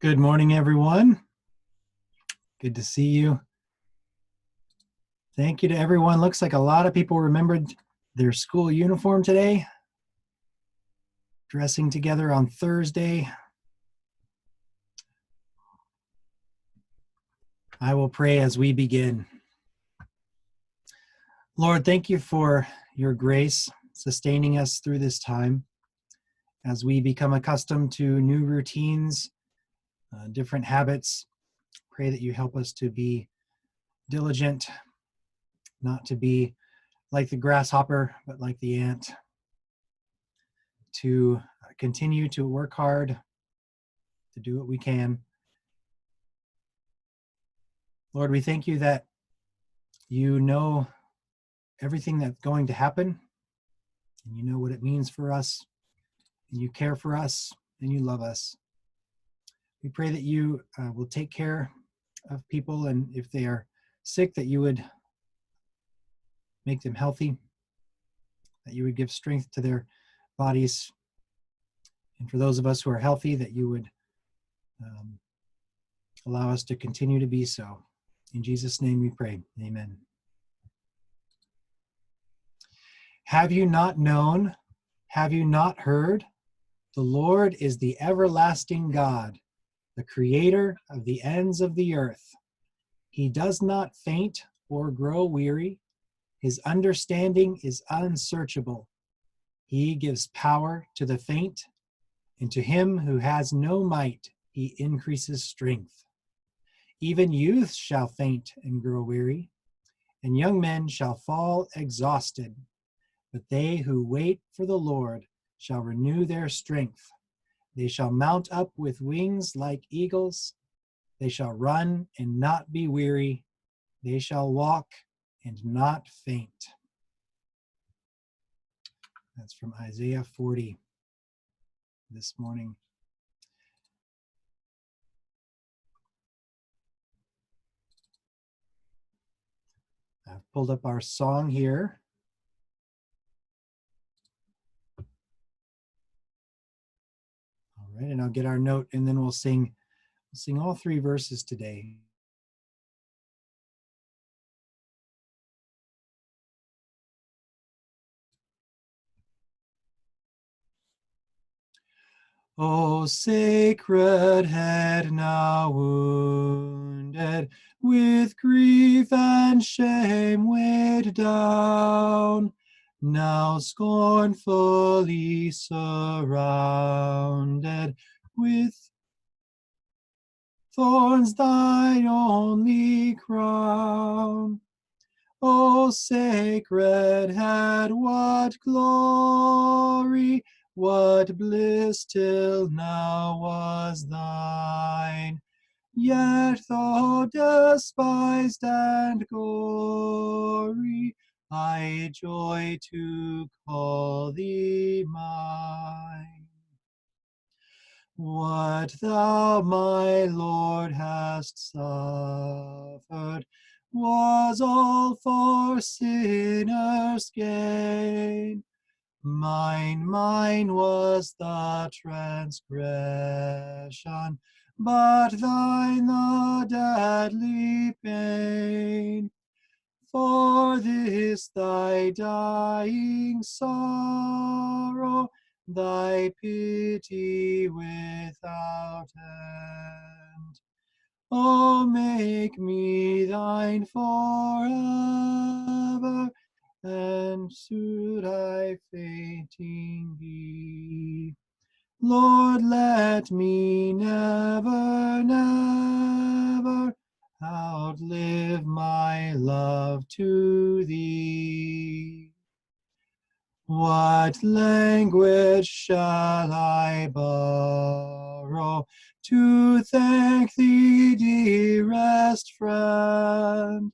Good morning, everyone. Good to see you. Thank you to everyone. Looks like a lot of people remembered their school uniform today. Dressing together on Thursday. I will pray as we begin. Lord, thank you for your grace sustaining us through this time as we become accustomed to new routines, different habits. Pray that you help us to be diligent, not to be like the grasshopper, but like the ant, to continue to work hard, to do what we can. Lord, we thank you that you know everything that's going to happen, and you know what it means for us, and you care for us, and you love us. We pray that you will take care of people, and if they are sick, that you would make them healthy, that you would give strength to their bodies, and for those of us who are healthy, that you would allow us to continue to be so. In Jesus' name we pray, amen. Have you not known? Have you not heard? The Lord is the everlasting God, the creator of the ends of the earth. He does not faint or grow weary. His understanding is unsearchable. He gives power to the faint, and to him who has no might, he increases strength. Even youth shall faint and grow weary, and young men shall fall exhausted. But they who wait for the Lord shall renew their strength. They shall mount up with wings like eagles. They shall run and not be weary. They shall walk and not faint. That's from Isaiah 40 this morning. I've pulled up our song here. All right, and I'll get our note, and then we'll sing all three verses today. O sacred head now wounded, with grief and shame weighed down, now scornfully surrounded with thorns thine only crown. O sacred head, what glory, what bliss till now was thine, yet though despised and gory, I joy to call thee mine. What thou, my Lord, hast suffered was all for sinners' gain. Mine was the transgression, but thine the deadly pain. For this thy dying sorrow, thy pity without end. Oh, make me thine forever, and should I fainting be, Lord, let me never, never outlive my love to thee. What language shall I borrow to thank thee, dearest friend,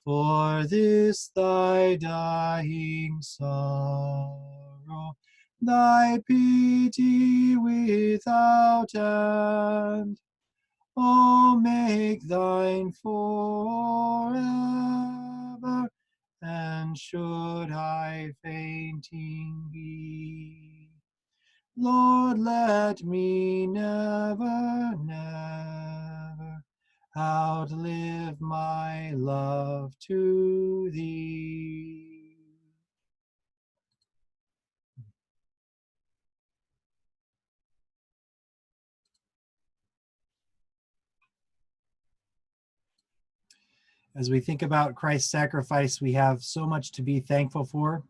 for this thy dying sorrow, thy pity without end? Oh, make thine forever, and should I fainting be, Lord, let me never, never outlive my love to thee. As we think about Christ's sacrifice, we have so much to be thankful for.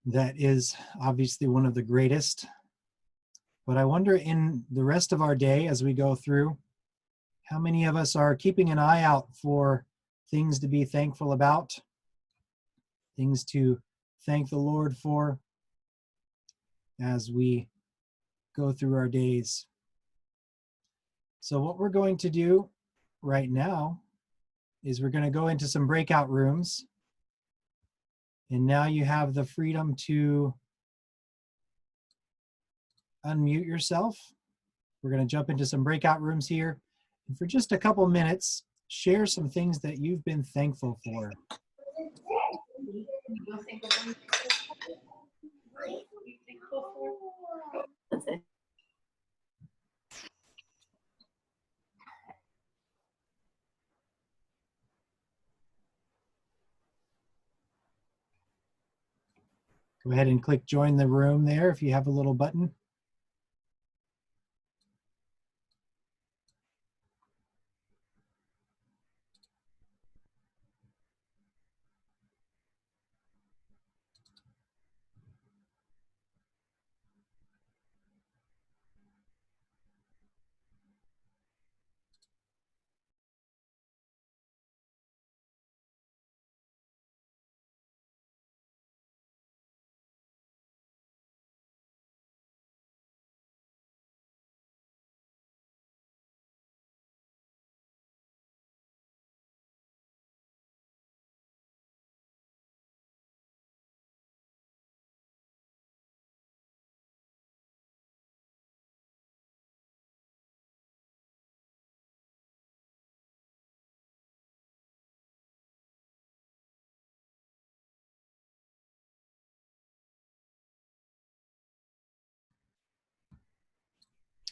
That is obviously one of the greatest. But I wonder in the rest of our day as we go through, how many of us are keeping an eye out for things to be thankful about, things to thank the Lord for as we go through our days. So what we're going to do right now is we're going to go into some breakout rooms. And now you have the freedom to unmute yourself. We're going to jump into some breakout rooms here. And for just a couple minutes, share some things that you've been thankful for. Go ahead and click join the room there if you have a little button.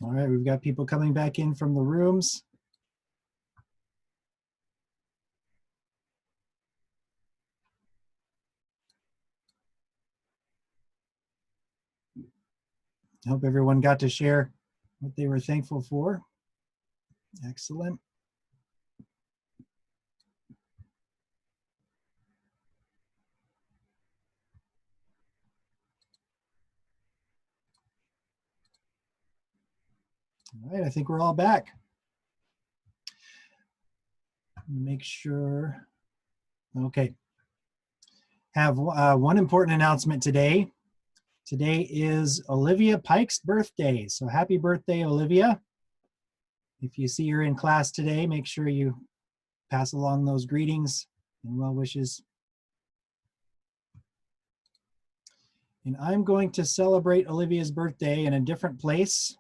All right, we've got people coming back in from the rooms. I hope everyone got to share what they were thankful for. Excellent. All right, I think we're all back. Make sure. Okay. Have one important announcement today. Today is Olivia Pike's birthday. So happy birthday, Olivia. If you see her in class today, make sure you pass along those greetings and well wishes. And I'm going to celebrate Olivia's birthday in a different place.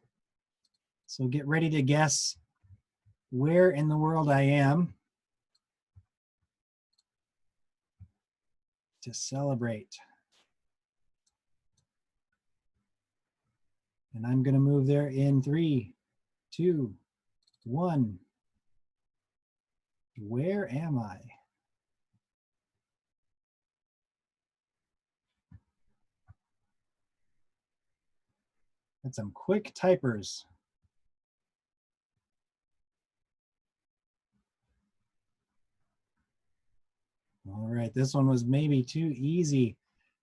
So get ready to guess where in the world I am to celebrate. And I'm going to move there in 3, 2, 1. Where am I? That's some quick typers. All right, this one was maybe too easy.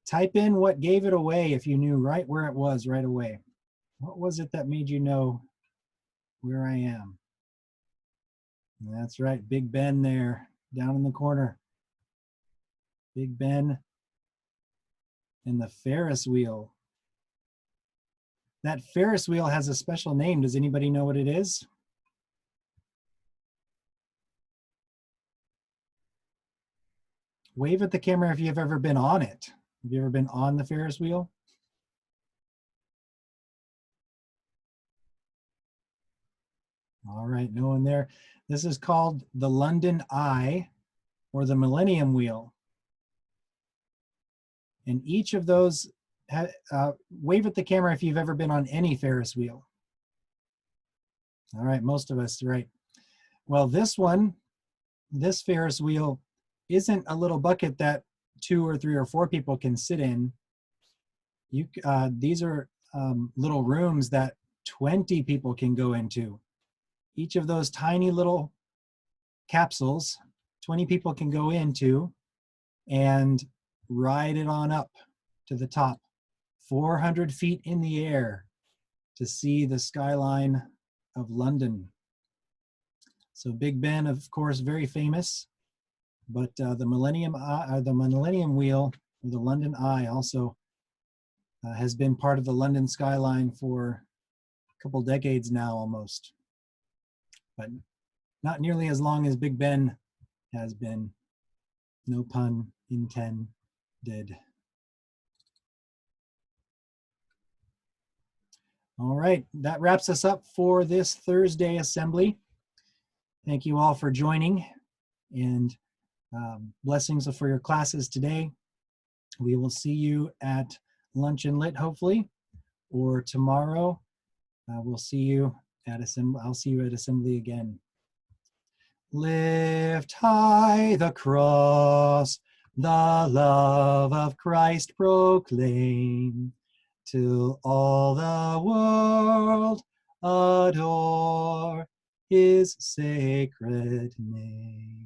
Type in what gave it away if you knew right where it was right away. What was it that made you know where I am? And that's right, Big Ben there, down in the corner. Big Ben and the Ferris wheel. That Ferris wheel has a special name. Does anybody know what it is? Wave at the camera if you've ever been on it. Have you ever been on the Ferris wheel? All right, no one there. This is called the London Eye or the Millennium Wheel. And each of those, wave at the camera if you've ever been on any Ferris wheel. All right, most of us, right. Well, this Ferris wheel isn't a little bucket that 2 or 3 or 4 people can sit in. These are little rooms that 20 people can go into. Each of those tiny little capsules, 20 people can go into and ride it on up to the top, 400 feet in the air, to see the skyline of London. So Big Ben, of course, very famous, but the Millennium Wheel, or the London Eye, also has been part of the London skyline for a couple decades now almost, but not nearly as long as Big Ben has been. No pun intended. All right, that wraps us up for this Thursday assembly. Thank you all for joining, and blessings for your classes today. We will see you at Lunch and Lit, hopefully, or tomorrow. We'll see you at assembly. I'll see you at assembly again. Lift high the cross, the love of Christ proclaim, till all the world adore his sacred name.